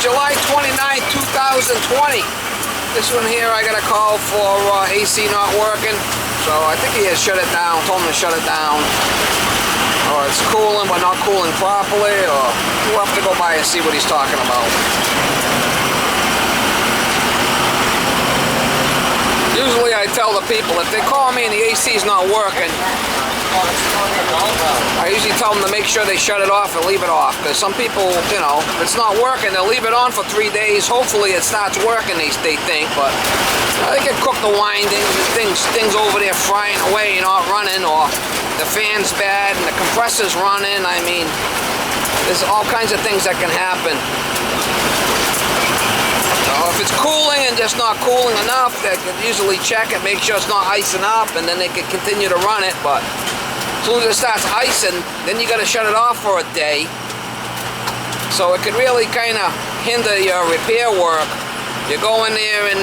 July 29th, 2020. This one here, I got a call for AC not working. So I think he has shut it down, told him to shut it down. Or it's cooling but not cooling properly, or we'll have to go by and see what he's talking about. Usually I tell the people, if they call me and the AC is not working, I usually tell them to make sure they shut it off and leave it off. Because some people, you know, if it's not working, they'll leave it on for 3 days. Hopefully it starts working, they think, but they can cook the windings and things over there frying away, not running, or the fan's bad and the compressor's running. I mean, there's all kinds of things that can happen. If it's cooling and just not cooling enough, they can usually check it, make sure it's not icing up, and then they can continue to run it. But as soon as it starts icing, then you got to shut it off for a day. So it could really kind of hinder your repair work. You go in there and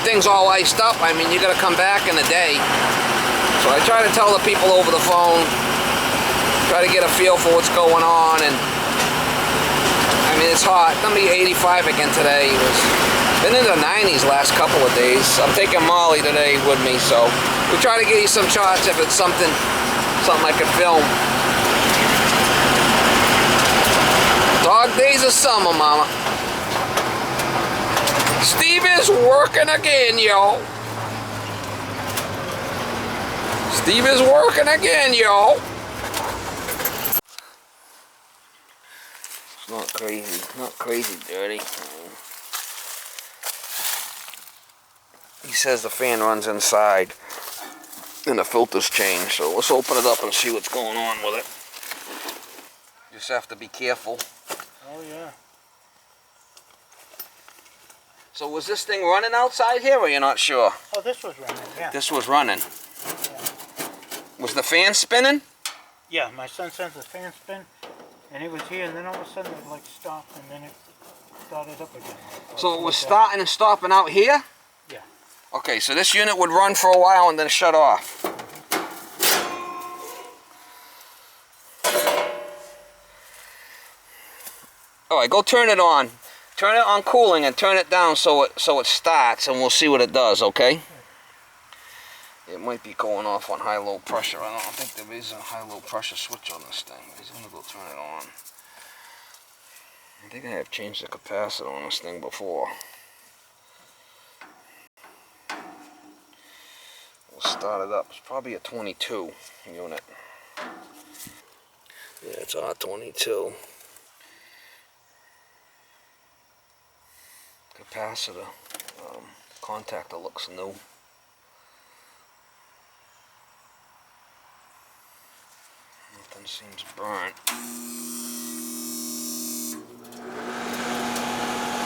things all iced up. I mean, you got to come back in a day. So I try to tell the people over the phone, try to get a feel for what's going on. And I mean, it's hot. It's gonna be 85 again today. It's been in the 90s last couple of days. I'm taking Molly today with me, so we try to get you some shots if it's something I can film. Dog days of summer, mama. Steve is working again, yo. Steve is working again, yo. Not crazy dirty. He says the fan runs inside and the filter's changed, so let's open it up and see what's going on with it. Just have to be careful. Oh yeah. So was this thing running outside here, or you're not sure? Oh, this was running, yeah. This was running. Yeah. Was the fan spinning? Yeah, my son sent the fan spin. And it was here, and then all of a sudden it like stopped, and then it started up again. So it was starting and stopping out here? Yeah. Okay, so this unit would run for a while and then shut off. Alright, go turn it on. Turn it on cooling and turn it down so it starts, and we'll see what it does, okay? It might be going off on high-low pressure. I don't think there is a high-low pressure switch on this thing. He's going to go turn it on. I think I have changed the capacitor on this thing before. We'll start it up. It's probably a 22 unit. Yeah, it's R22. Capacitor. Contactor looks new. Nothing seems burnt.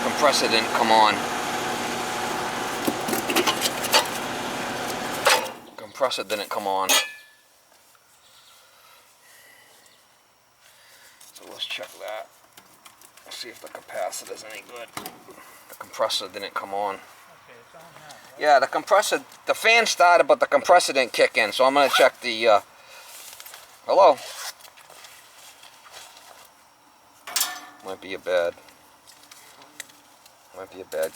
Compressor didn't come on. Compressor didn't come on. So let's check that. Let's see if the capacitor's any good. The compressor didn't come on. Okay, it's on now, right? Yeah, the compressor, the fan started, but the compressor didn't kick in. So I'm going to check the, hello? Might be a bad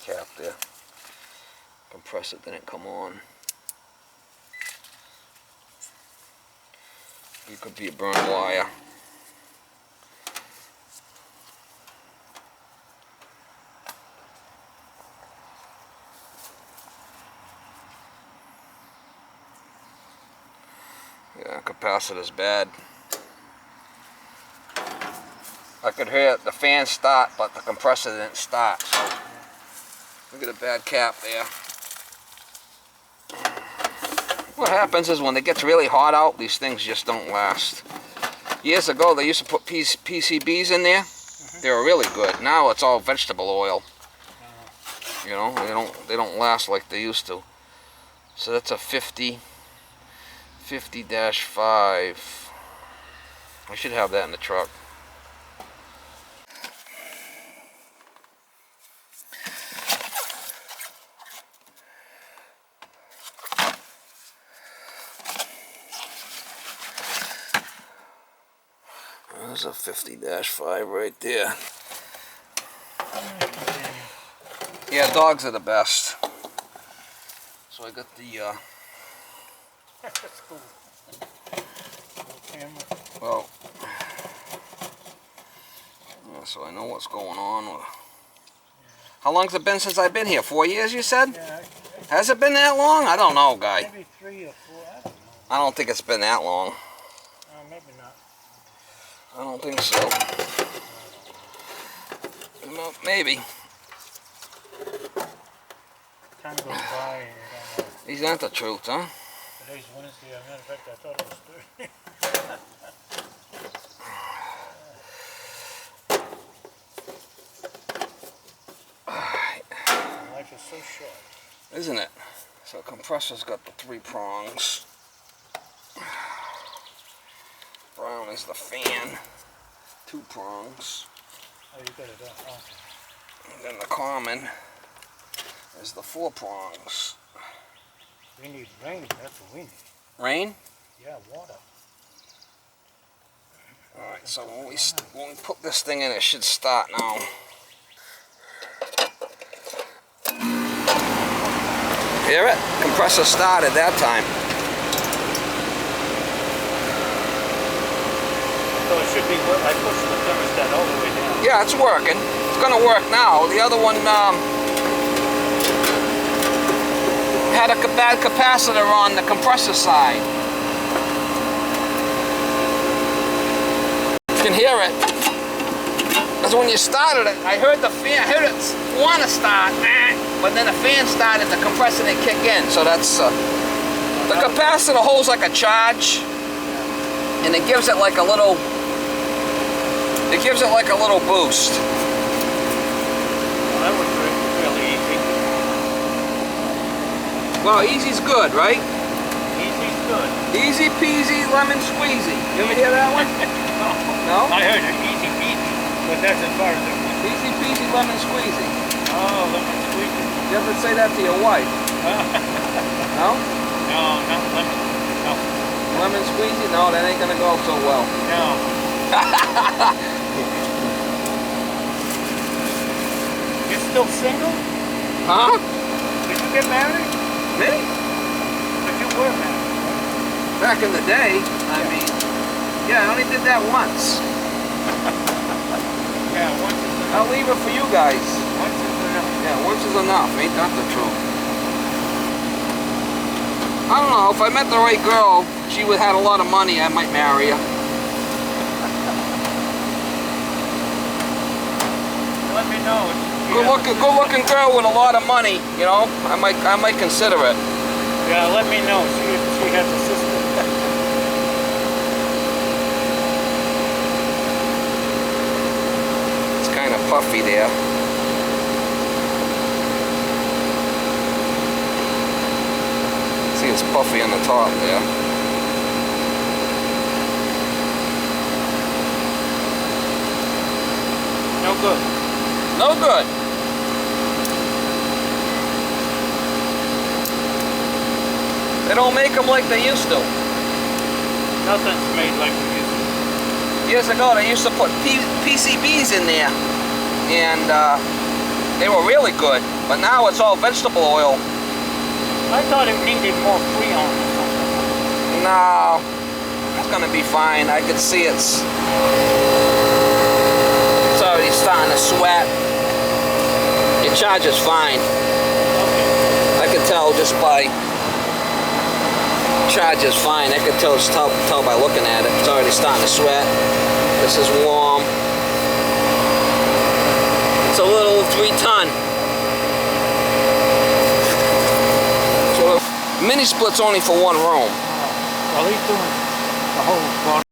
cap there. Compressor didn't come on. It could be a burned wire. Yeah, capacitor's bad. I could hear the fan start, but the compressor didn't start. So look at a bad cap there. What happens is when it gets really hot out, these things just don't last. Years ago, they used to put PCBs in there. They were really good. Now it's all vegetable oil. You know, they don't last like they used to. So that's a 50-5. I should have that in the truck. There's a 50-5 right there. Yeah, dogs are the best. So I got the, That's cool. Little camera. well, yeah, so I know what's going on. How long's it been since I've been here? 4 years, you said? Yeah, Has it been that long? I don't know, guy. maybe 3 or 4. I don't know. I don't think it's been that long. Maybe not. I don't think so. Well, maybe. Time goes by and you don't know. These aren't the truth, huh? Today's Wednesday. As a matter of fact, I thought it was Thursday. Life is so short. Isn't it? So compressor's got the 3 prongs. Brown is the fan. 2 prongs. Oh, you got it up. Okay. And then the common is the 4 prongs. We need rain. That's what we need. Rain? Yeah, water. Alright, so when we put this thing in, it should start now. Hear it? Compressor started that time. So it should be, I pushed the thermostat all the way down. Yeah, it's working. It's gonna work now. The other one had a bad capacitor on the compressor side. You can hear it. Because when you started it, I heard the fan, I heard it want to start, but then the fan started, the compressor didn't kick in. So that's, the capacitor holds like a charge, and it gives it like a little, boost. Well, that was really easy. Well, easy's good, right? Easy's good. Easy peasy, lemon squeezy. You ever hear that one? No? I heard it, easy peasy, but that's as far as it went. Easy peasy, lemon squeezy. Oh, lemon squeezy. You ever say that to your wife? No? No, not lemon. No. Lemon squeezy? No, that ain't gonna go so well. No. You still single? Huh? Did you get married? Me? But you were married. Back in the day, I mean, yeah, I only did that once. Yeah, once is enough. I'll leave it for you guys. Once is enough. Yeah, once is enough. Ain't that the truth? I don't know. If I met the right girl, she would had a lot of money, I might marry her. Let me know. Good looking girl with a lot of money, you know. I might consider it. Yeah, let me know. She has a sister. It's kind of puffy there. See, it's puffy on the top there. No good. No good. They don't make them like they used to. Nothing's made like we used to. Years ago, they used to put PCBs in there, and they were really good. But now it's all vegetable oil. I thought it needed more Freon or something. No, it's gonna be fine. I can see it's already starting to sweat. It charges fine. Okay. I can tell just by charges fine. I can tell by looking at it. It's already starting to sweat. This is warm. It's a little 3-ton. So mini split's only for one room. Well, he's doing the whole